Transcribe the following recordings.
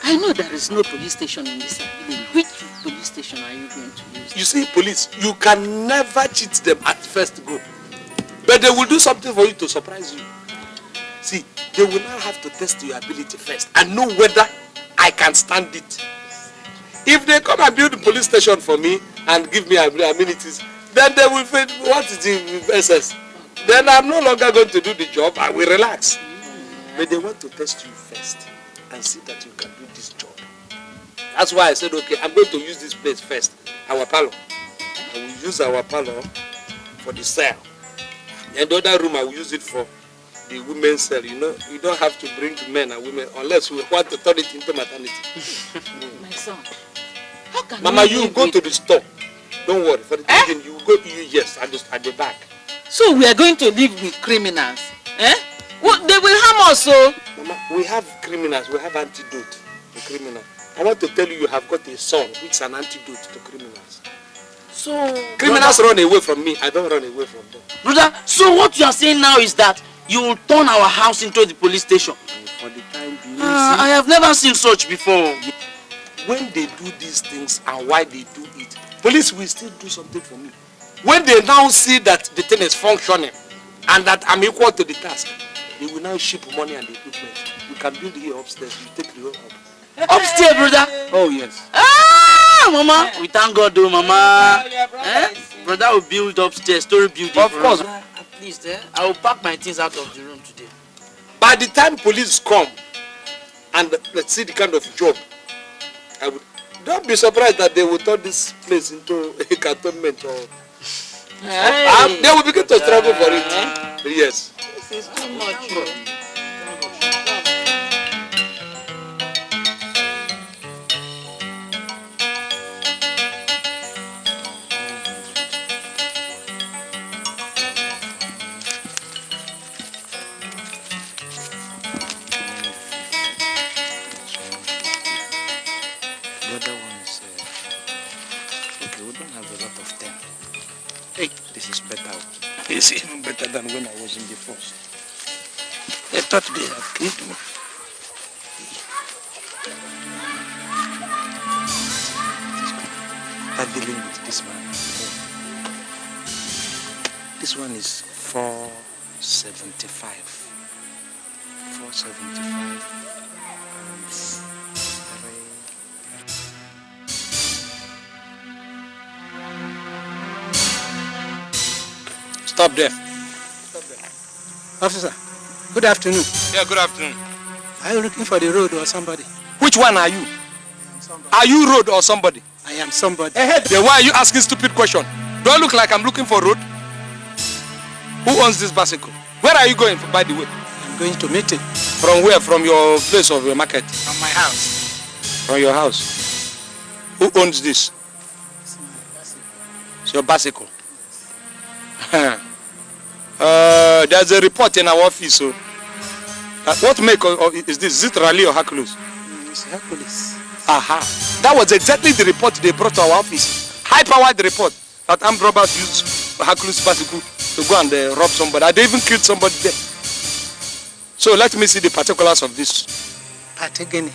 I know there is no police station in this village. Which police station are you going to use? You see, police, you can never cheat them at first go. But they will do something for you to surprise you. See, they will now have to test your ability first and know whether I can stand it. If they come and build a police station for me and give me amenities, then they will say, what is the SS? Then I'm no longer going to do the job. I will relax. But they want to test you first and see that you can do this job. That's why I said, okay, I'm going to use this place first, our parlor. I will use our parlor for the cell. And the other room, I will use it for the women's cell. You know, you don't have to bring men and women unless we want to turn it into maternity. My son, how can Mama, you go to the store. Don't worry. For the thing, you go, yes, at the back. So we are going to live with criminals? Eh? Well, they will harm us, so. Mama, we have criminals. We have antidote to criminals. I want to tell you, you have got a son which is an antidote to criminals. So criminals run away from me. I don't run away from them. Brother, so what you are saying now is that you will turn our house into the police station? For the time being, I have never seen such before. When they do these things and why they do it, police will still do something for me. When they now see that the thing is functioning and that I'm equal to the task, they will now ship money and equipment. We can build here upstairs. We take the whole up. Upstairs, brother? Oh, yes. Ah, Mama, we thank God, though, Mama. Brother will build upstairs, story building. Of course. At least, I will pack my things out of the room today. By the time police come and let's see the kind of job, don't be surprised that they will turn this place into a cantonment or they will begin to struggle for it. Yes. This is too much. It's even better than when I was in the first. They thought they have killed me. Start dealing with this man. This one is 475. 475. Stop there. Stop there. Officer, good afternoon. Yeah, good afternoon. Are you looking for the road or somebody? Which one are you? Are you road or somebody? I am somebody. Then why are you asking stupid question? Do I look like I'm looking for road? Who owns this bicycle? Where are you going, by the way? I'm going to meet it. From where? From your place of your market? From my house. From your house. Who owns this? It's your bicycle. There's a report in our office. So, what make is this? Is it Raleigh or Hercules? It's Hercules. Aha. That was exactly the report they brought to our office. High-powered report that armed robbers used Hercules bicycle to go and rob somebody. They even killed somebody there. So let me see the particulars of this. Particular.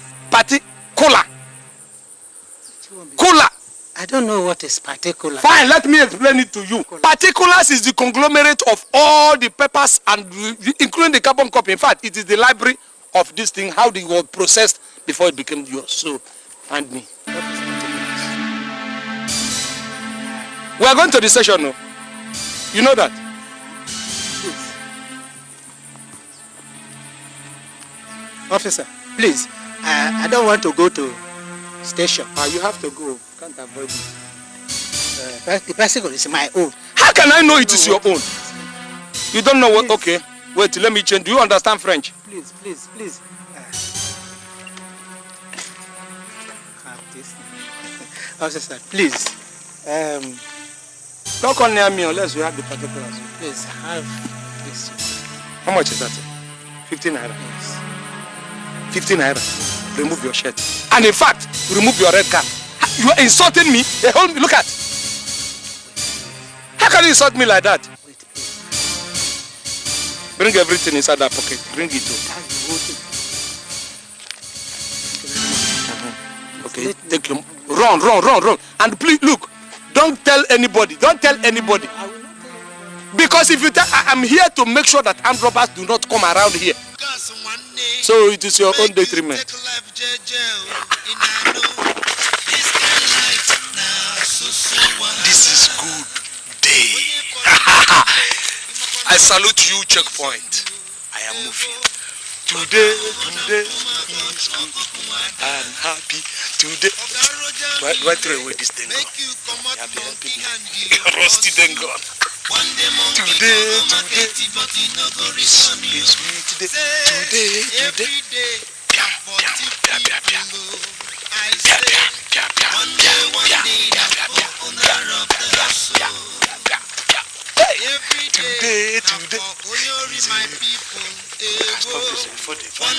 Cola. I don't know what is particular. Fine, let me explain it to you. Particulars is the conglomerate of all the papers and including the carbon copy. In fact, it is the library of this thing, how they were processed before it became yours. So, find me. We are going to the session now. You know that? Officer, please, I don't want to go to station. You have to go. Can't avoid it. The bicycle is my own. How can I know it is your own? You don't know what? Okay. Wait, let me change. Do you understand French? Please. Officer, please. Don't come near me unless you have the particulars. Please, have this. How much is that? 15 naira. Yes. 15 naira. Remove your shirt. And in fact, remove your red cap. You are insulting me. Look at. How can you insult me like that? Wait, please. Bring everything inside that pocket. Bring it to. Okay, take your run. And please look, don't tell anybody. Don't tell anybody. Because if you tell, I'm here to make sure that armed robbers do not come around here. So it is your own detriment. This is good day. I salute you, checkpoint. I am moving. Today is good. I'm happy. Today. Do I throw away this thing? You have to help me. Rusty then gone. Today is sweet day. Today.